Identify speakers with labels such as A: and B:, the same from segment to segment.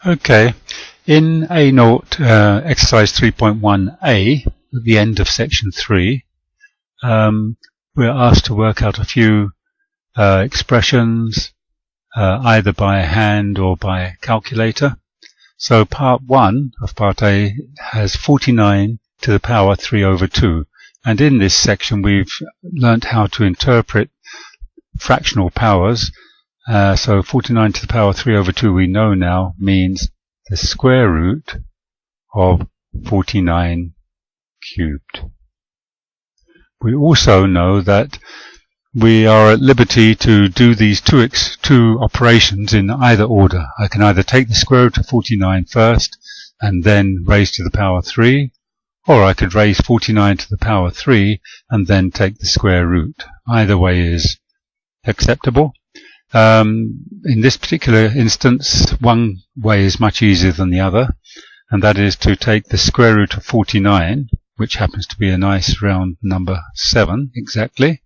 A: Okay, in A0 exercise 3.1a, at the end of section 3, we're asked to work out a few expressions either by hand or by calculator. So part 1 of part A has 49 to the power 3 over 2, and in this section we've learnt how to interpret fractional powers. So 49 to the power 3 over 2 we know now means the square root of 49 cubed. We also know that we are at liberty to do these two operations in either order. I can either take the square root of 49 first and then raise to the power 3, or I could raise 49 to the power 3 and then take the square root. Either way is acceptable. In this particular instance, one way is much easier than the other, and that is to take the square root of 49, which happens to be a nice round number 7 exactly.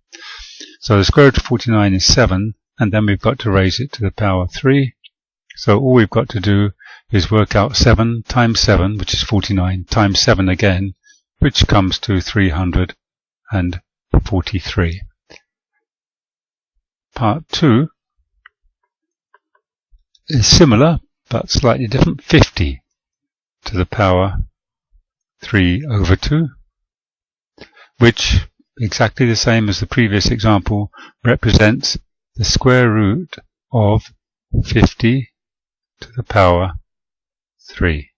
A: So the square root of 49 is 7, and then we've got to raise it to the power 3. So all we've got to do is work out 7 times 7, which is 49, times 7 again, which comes to 343. Part 2 is similar, but slightly different. 50 to the power 3 over 2, which, exactly the same as the previous example, represents the square root of 50 to the power 3.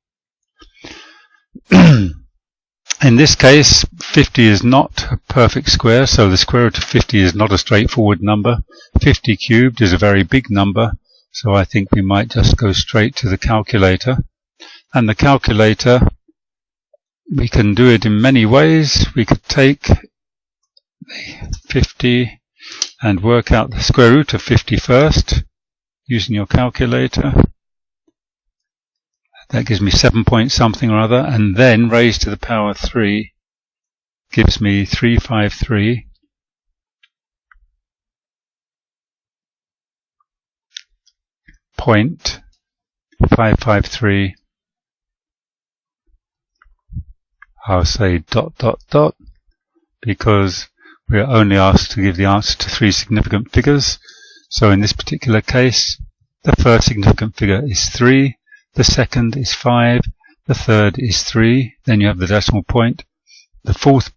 A: In this case, 50 is not a perfect square, so the square root of 50 is not a straightforward number. 50 cubed is a very big number, so I think we might just go straight to the calculator. And the calculator, we can do it in many ways. We could take the 50 and work out the square root of 50 first, using your calculator. That gives me 7 point something or other, and then raised to the power 3 gives me 353.553. I'll say ... because we are only asked to give the answer to 3 significant figures. So in this particular case, the first significant figure is 3, the second is 5, the third is 3, then you have the decimal point. The fourth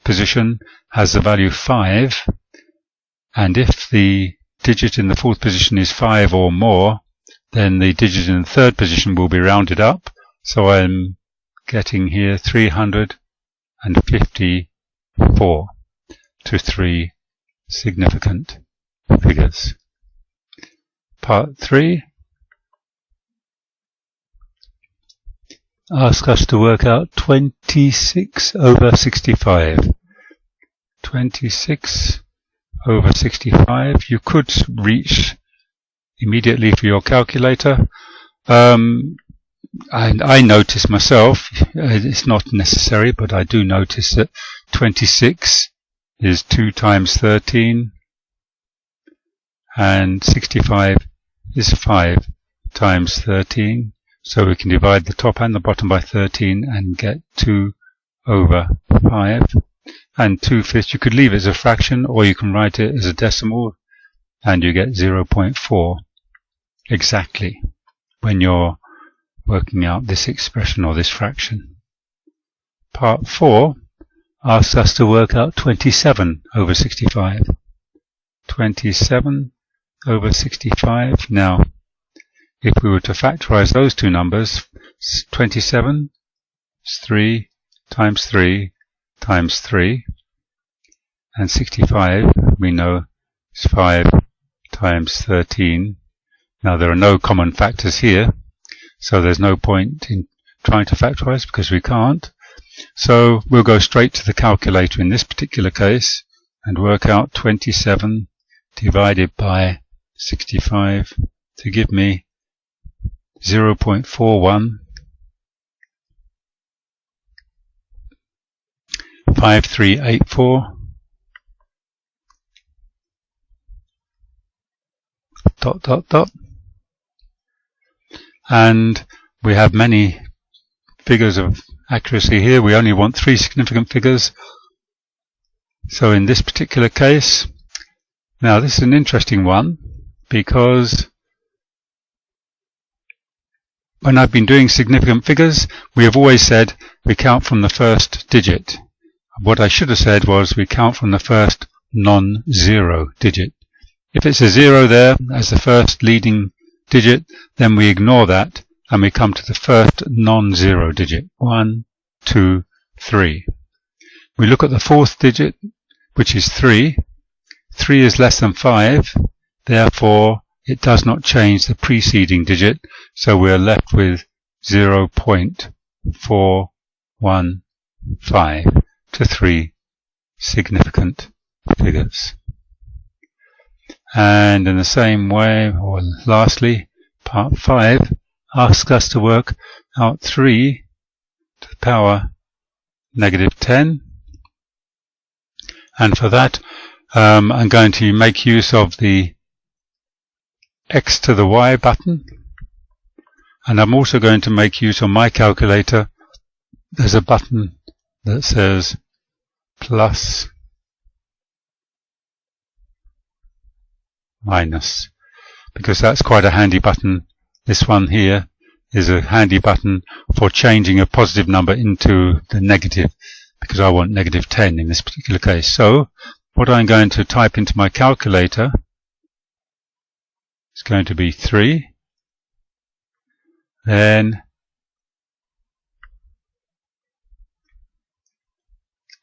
A: position has the value 5, and if the digit in the fourth position is 5 or more, then the digit in the third position will be rounded up. So I'm getting here 354 to 3 significant figures. Part 3 asks us to work out 26 over 65. 26 over 65. You could reach immediately for your calculator. And I notice myself, it's not necessary, but I do notice that 26 is 2 times 13, and 65 is 5 times 13. So we can divide the top and the bottom by 13 and get 2 over 5. And 2/5, you could leave it as a fraction, or you can write it as a decimal, and you get 0.4 exactly when you're working out this expression or this fraction. Part 4 asks us to work out 27 over 65. 27 over 65. Now, if we were to factorize those two numbers, 27 is 3 times 3 times 3, and 65, we know, is 5 times 13. Now, there are no common factors here, so there's no point in trying to factorize because we can't. So we'll go straight to the calculator in this particular case and work out 27 divided by 65 to give me 0.41 5384 ... and we have many figures of accuracy here. We only want 3 significant figures. So in this particular case, now this is an interesting one, because when I've been doing significant figures, we have always said we count from the first digit. What I should have said was we count from the first non-zero digit. If it's a 0 there as the first leading digit, then we ignore that and we come to the first non-zero digit. 1, 2, 3. We look at the fourth digit, which is 3. 3 is less than 5, therefore it does not change the preceding digit, so we're left with 0.415 to 3 significant figures. And in the same way, or lastly, part 5 asks us to work out 3 to the power -10, and for that I'm going to make use of the X to the Y button, and I'm also going to make use of my calculator. There's a button that says plus minus, because that's quite a handy button. This one here is a handy button for changing a positive number into the negative, because I want -10 in this particular case. So what I'm going to type into my calculator is going to be 3, then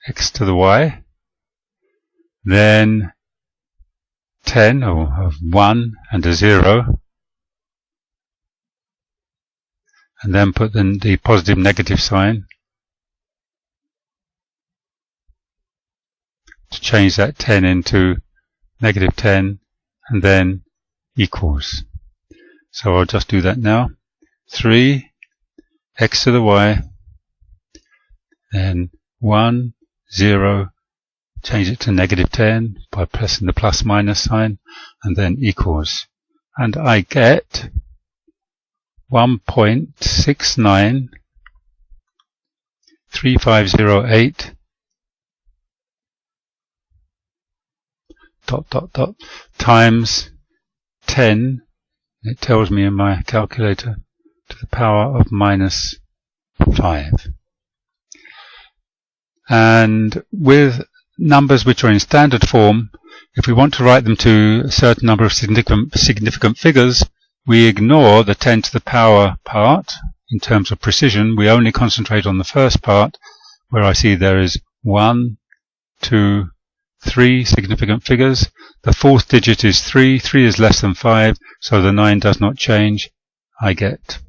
A: X to the Y, then 10, or 1 and a 0, and then put the positive negative sign to change that 10 into -10, and then equals. So I'll just do that now. 3, X to the Y, then 1, 0, change it to -10 by pressing the plus minus sign, and then equals. And I get 1.693508 ... times 10, it tells me in my calculator, to the power of -5. And with numbers which are in standard form, if we want to write them to a certain number of significant figures, we ignore the 10 to the power part. In terms of precision, we only concentrate on the first part, where I see there is 1, 2, 3 significant figures. The fourth digit is 3. 3 is less than 5, so the 9 does not change. I get,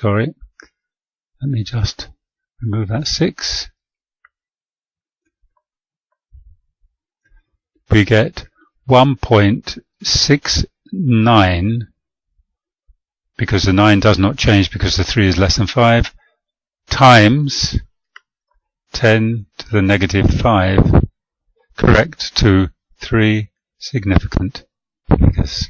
A: let me just remove that 6. We get 1.69, because the 9 does not change because the 3 is less than 5, times 10 to the -5, correct to 3 significant figures.